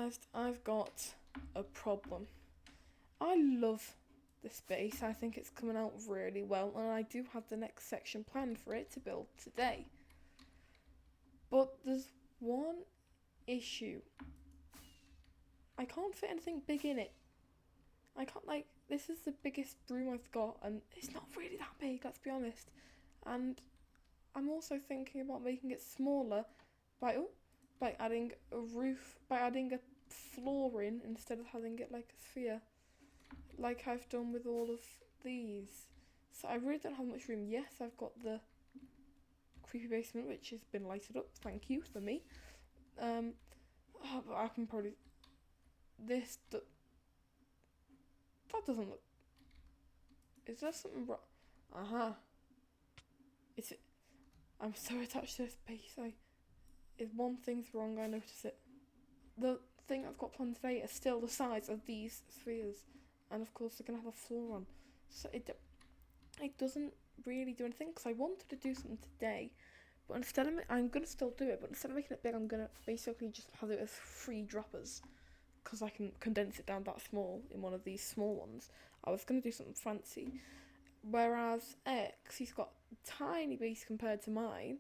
realised I've got a problem. I love this base. I think it's coming out really well, and I do have the next section planned for it to build today. But there's one issue. I can't fit anything big in it. I can't, like, this is the biggest room I've got, and it's not really that big, let's be honest. And I'm also thinking about making it smaller by adding a roof, by adding a floor in instead of having it like a sphere, like I've done with all of these. So I really don't have much room. Yes, I've got the creepy basement, which has been lighted up. Thank you for me. But I can probably that doesn't look. Is there something wrong? Is it? I'm so attached to this base. If one thing's wrong, I notice it. The thing I've got planned today is still the size of these spheres, and of course they're gonna have a floor on. So it doesn't really do anything, because I wanted to do something today, but instead of I'm gonna still do it, but instead of making it big, I'm gonna basically just have it as 3 droppers, because I can condense it down that small in one of these small ones. I was gonna do something fancy, whereas X, he's got a tiny base compared to mine,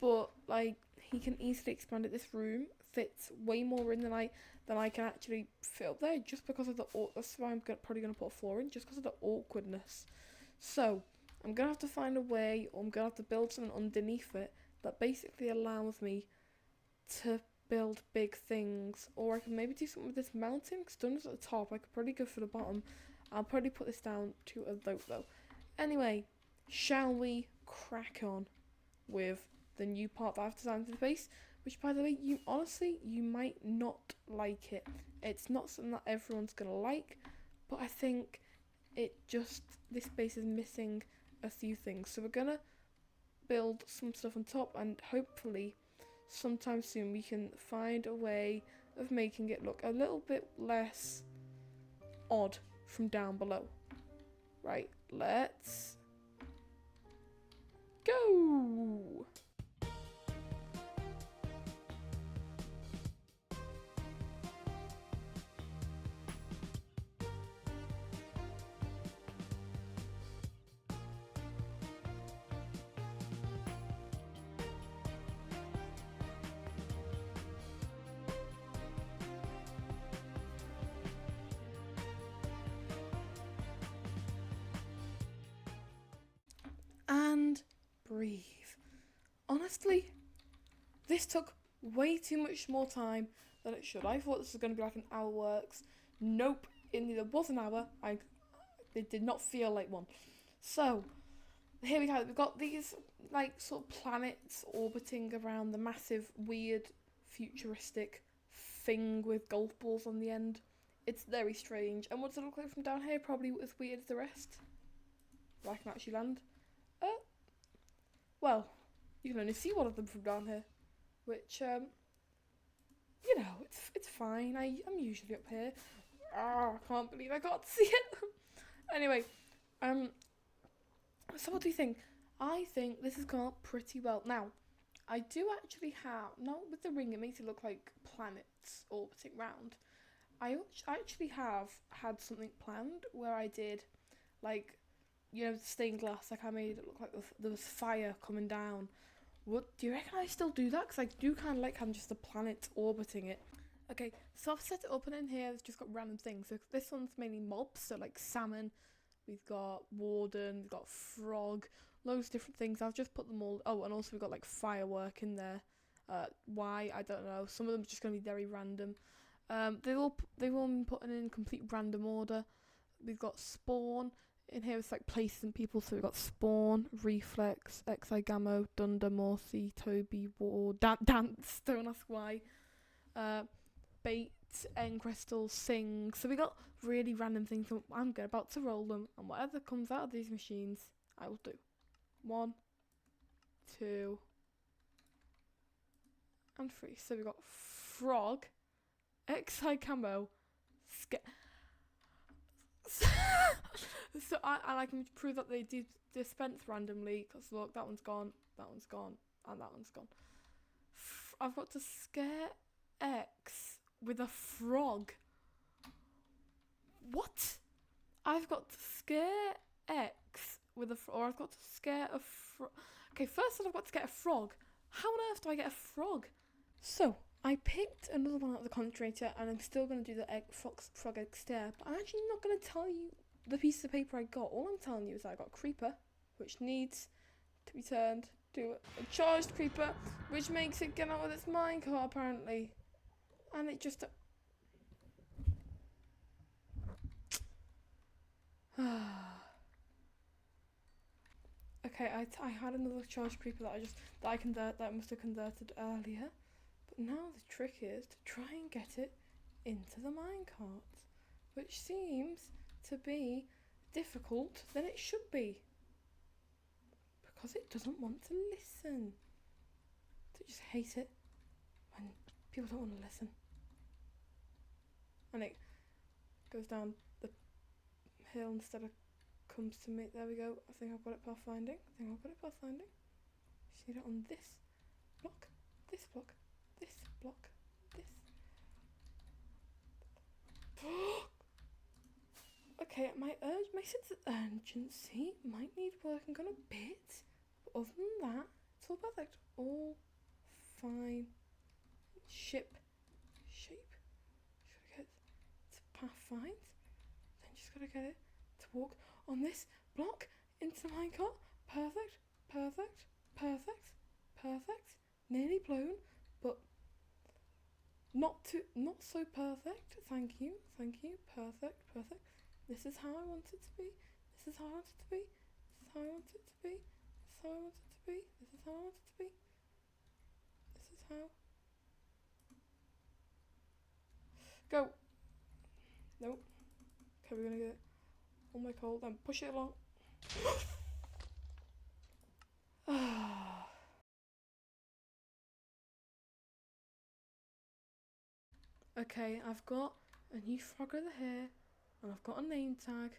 but like he can easily expand it. This room fits way more in than I can actually fit up there, just because of the that's why I'm probably gonna put a floor in, just because of the awkwardness. So I'm gonna have to find a way, or I'm gonna have to build something underneath it that basically allows me to build big things. Or I can maybe do something with this mountain, because done at the top, I could probably go for the bottom. I'll probably put this down to a vote though. Anyway, shall we crack on with the new part that I've designed for the base? Which, by the way, you might not like it. It's not something that everyone's gonna like, but I think this base is missing a few things. So we're gonna build some stuff on top, and hopefully sometime soon we can find a way of making it look a little bit less odd from down below. Right, let's go! And breathe. Honestly, this took way too much more time than it should. I thought this was going to be like an hour works. Nope, it neither was an hour. It did not feel like one. So here we go. We've got these like sort of planets orbiting around the massive, weird, futuristic thing with golf balls on the end. It's very strange. And what does it look like from down here? Probably as weird as the rest. Where I can actually land. Well, you can only see one of them from down here, which, it's fine. I'm usually up here. I can't believe I got to see it. Anyway, so what do you think? I think this has gone out pretty well. Now, I do actually have, not with the ring, it makes it look like planets orbiting round. I actually have had something planned where I did, like, stained glass, like I made it look like there was fire coming down. What do you reckon I still do that? Because I do kind of like having just the planet orbiting it. Okay, so I've set it up, and in here it's just got random things. So this one's mainly mobs, so like salmon, we've got warden, we've got frog, loads of different things. I've just put them all. Oh, and also we've got like firework in there. Why, I don't know. Some of them are just going to be very random. They've all been put in complete random order. We've got spawn. In here it's like places and people, so we've got Spawn, Reflex, Exigamo, Dunder, Morsi, Toby, War, Dance, don't ask why, Bait, End Crystal, Sing. So we got really random things, and I'm about to roll them, and whatever comes out of these machines, I will do. 1, 2, and 3. So we got Frog, Exigamo, So I can prove that they do dispense randomly, because look, that one's gone, and that one's gone. I've got to scare X with a frog. What? I've got to scare X with a frog, or I've got to scare a frog. Okay, first I've got to get a frog. How on earth do I get a frog? So, I picked another one out of the concentrator, and I'm still going to do the frog egg stare, but I'm actually not going to tell you the piece of paper I got. All I'm telling you is that I got a creeper, which needs to be turned to a charged creeper, which makes it get out with its minecart, apparently. And it just... Okay, I had another charged creeper that I must have converted earlier, but now the trick is to try and get it into the minecart, which seems to be difficult than it should be, because it doesn't want to listen. I just hate it when people don't want to listen, and it goes down the hill instead of comes to me. There we go. I think I've got it pathfinding. Just need it on this block, this block, this block, this. Okay, my sense of urgency might need working on a bit, but other than that, it's all perfect. All fine. Shape. Just gotta get it to pathfind. Then just gotta get it to walk on this block into the minecart. Perfect. Nearly blown, but not so perfect. Thank you. Perfect. This is how I want it to be. This is how I want it to be. Go. Nope. Okay, we're gonna get all my coal, then push it along. Okay, I've got a new frog over here, and I've got a name tag.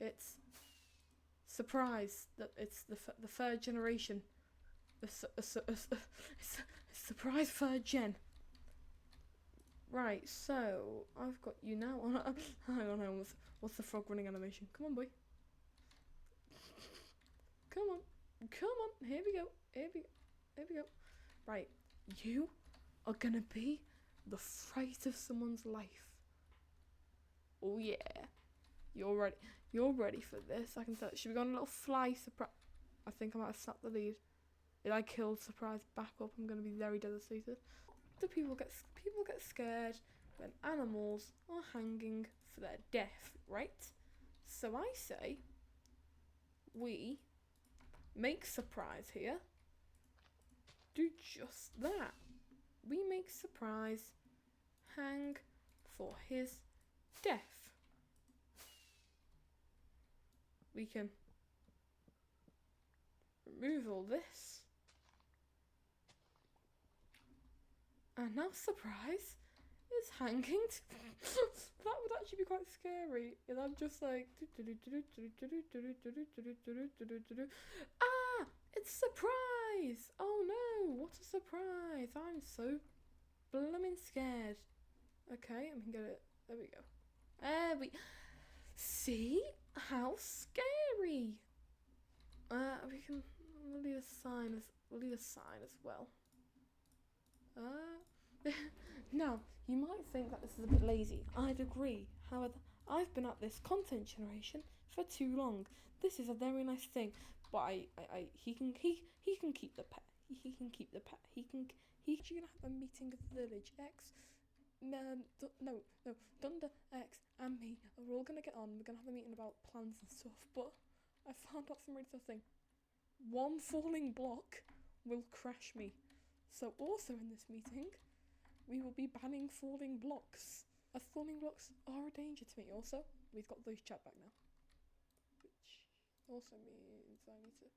It's surprise. That it's the third generation. It's surprise third gen. Right, so I've got you now. Hang on. What's the frog running animation? Come on, boy. Come on. Here we go. Right, you are gonna be the fright of someone's life. Oh yeah. You're ready for this. I can tell. Should we go on a little fly surprise? I think I might have snapped the lead. If I killed surprise back up, I'm gonna be very devastated. Do people get scared when animals are hanging for their death, right? So I say we make surprise here. Do just that. We make surprise hang for his death. We can remove all this. And now surprise is hanging. That would actually be quite scary. And I'm just like, ah, it's surprise. Oh no, what a surprise. I'm so blooming scared. Okay, I'm gonna get it. There we go. See how scary. We'll leave a sign as well. Now, you might think that this is a bit lazy. I'd agree. However, I've been at this content generation for too long. This is a very nice thing. But he can keep the pet. He can keep the pet. He's gonna have a meeting of the village. Dunder, X, and me are all gonna get on. We're gonna have a meeting about plans and stuff. But I found out some really tough thing. One falling block will crash me. So also in this meeting, we will be banning falling blocks, as falling blocks are a danger to me. Also, we've got voice chat back now, which also means I need to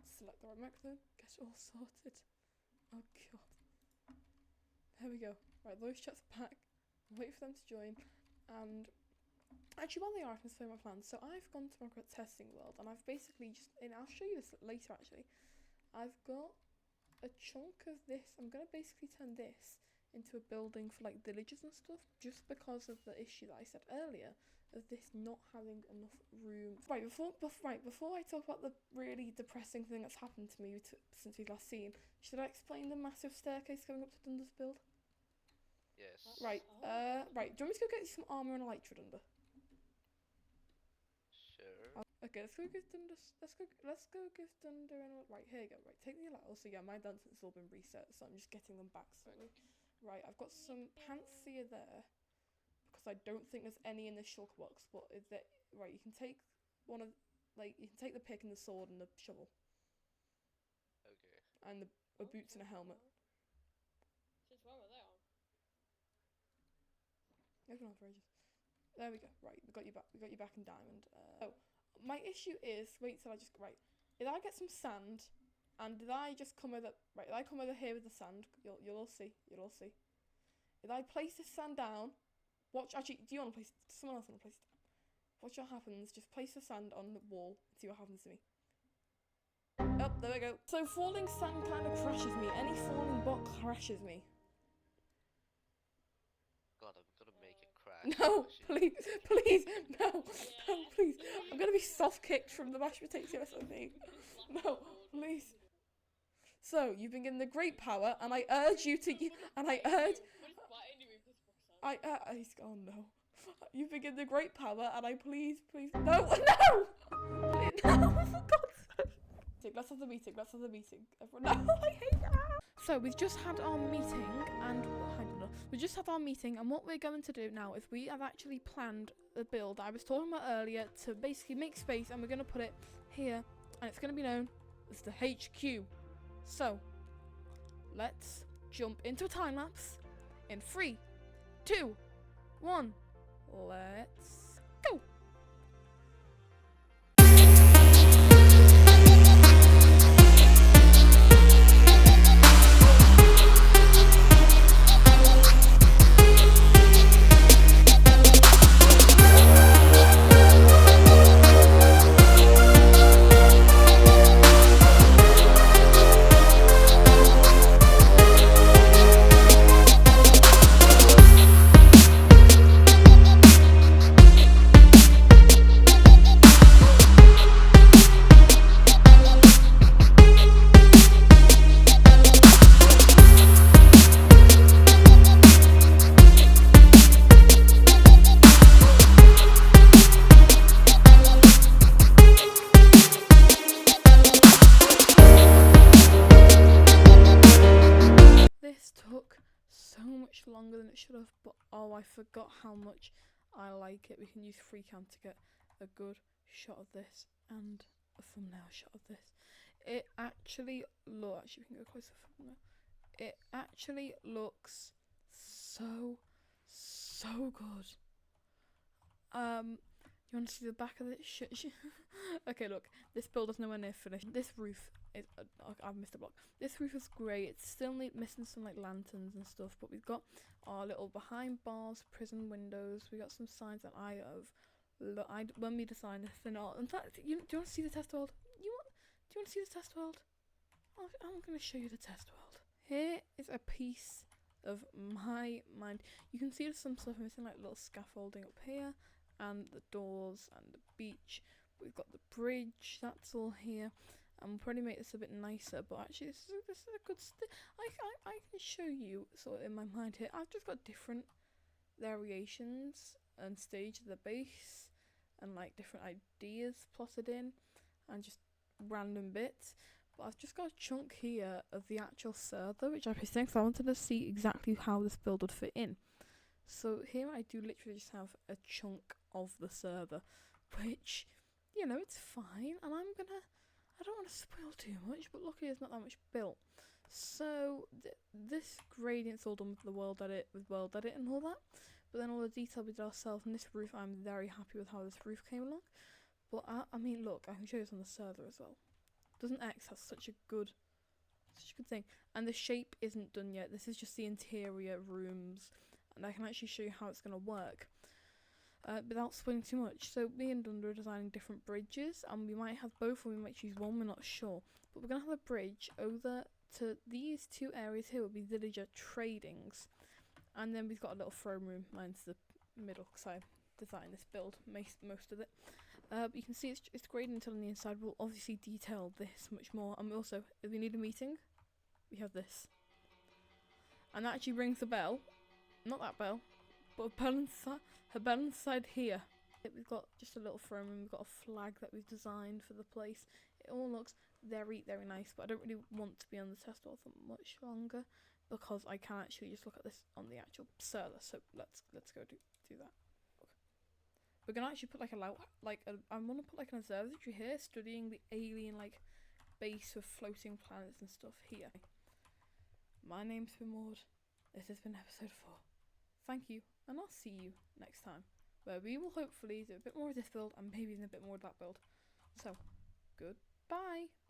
select the right microphone, get it all sorted. Oh god. There we go. Right, voice chat's back. Wait for them to join. And actually, while they are, I can explain my plans. So I've gone to my testing world, and I've basically and I'll show you this later actually. I've got a chunk of this. I'm going to basically turn this into a building for like villagers and stuff, just because of the issue that I said earlier of this not having enough room. Before I talk about the really depressing thing that's happened to me since we last seen, should I explain the massive staircase going up to Dunder's build? Yes. Right. Right. Do you want me to go get you some armor and a elytra, Dunder? Sure. Okay, let's go give Dunder. Let's go give Dunder and right. Here you go. Right, take the elytra. Also, yeah, my dance's all been reset, so I'm just getting them back slowly. Right, I've got some panacea there because I don't think there's any in the shulker box. But is there? Right, you can take one of you can take the pick and the sword and the shovel. Okay. And the boots and a helmet. Since when were they on? They've been on for ages. There we go. Right, we got you back. We got you back in diamond. My issue is wait till I just right. Did I get some sand? And did I just come over? Right, did I come over here with the sand? You'll all see. You'll all see. Did I place this sand down? Watch. Actually, do you want to place? Does someone else want to place it down? Watch what happens. Just place the sand on the wall and see what happens to me. Oh, there we go. So falling sand kind of crashes me. Any falling block crashes me. God, I'm gonna make it crash. No, please, no, please. I'm gonna be soft kicked from the MashPotato SMP. No, please. So you've been given the great power, and I urge you to. He's gone. No, you've been given the great power, and I please, no, no, please, no, for God's sake. Let's have the meeting. Everyone, no, I hate that. So we've just had our meeting, and what we're going to do now is we have actually planned the build I was talking about earlier to basically make space, and we're going to put it here, and it's going to be known as the HQ. So let's jump into a time lapse in 3, 2, 1. Let's go. Took so much longer than it should have, but oh, I forgot how much I like it. We can use free cam to get a good shot of this and a thumbnail shot of this. It actually actually we can go closer for thumbnail. It actually looks so good. You want to see the back of this shit? Okay, look, this build is nowhere near finished. This roof is, I've missed a block. This roof is great. It's still missing some like lanterns and stuff, but we've got our little behind bars prison windows. We got some signs that I have. When we designed this, they're not. In fact, do you want to see the test world? Do you want to see the test world? I'm going to show you the test world. Here is a piece of my mind. You can see there's some stuff missing, like little scaffolding up here, and the doors and the beach. We've got the bridge, that's all here, and we'll probably make this a bit nicer, but actually this is a good I can show you sort of in my mind here. I've just got different variations and stage of the base and like different ideas plotted in and just random bits, but I've just got a chunk here of the actual server which I think I wanted to see exactly how this build would fit in. So here I do literally just have a chunk of the server, which, you know, it's fine, and I don't want to spoil too much, but luckily there's not that much built. So this gradient's all done with the world edit and all that, but then all the detail we did ourselves, and this roof, I'm very happy with how this roof came along. But I mean, look, I can show you this on the server as well. Doesn't X have such a good thing? And the shape isn't done yet. This is just the interior rooms, and I can actually show you how it's going to work without spoiling too much. So me and Dunder are designing different bridges, and we might have both, or we might choose one, we're not sure. But we're going to have a bridge over to these two areas here will be villager tradings. And then we've got a little throne room. Mine's the middle because I designed this build, most of it. But you can see it's graded until on the inside. We'll obviously detail this much more. And also, if we need a meeting, we have this. And that actually rings the bell. Not that bell, but her bell inside here. We've got just a little throne room. We've got a flag that we've designed for the place. It all looks very, very nice, but I don't really want to be on the test author much longer because I can actually just look at this on the actual server. So let's go do that. We're gonna actually put I want to put like an observatory here, studying the alien base with floating planets and stuff here. My name's been Maud. This has been episode 4. Thank you, and I'll see you next time, where we will hopefully do a bit more of this build and maybe even a bit more of that build. So, goodbye.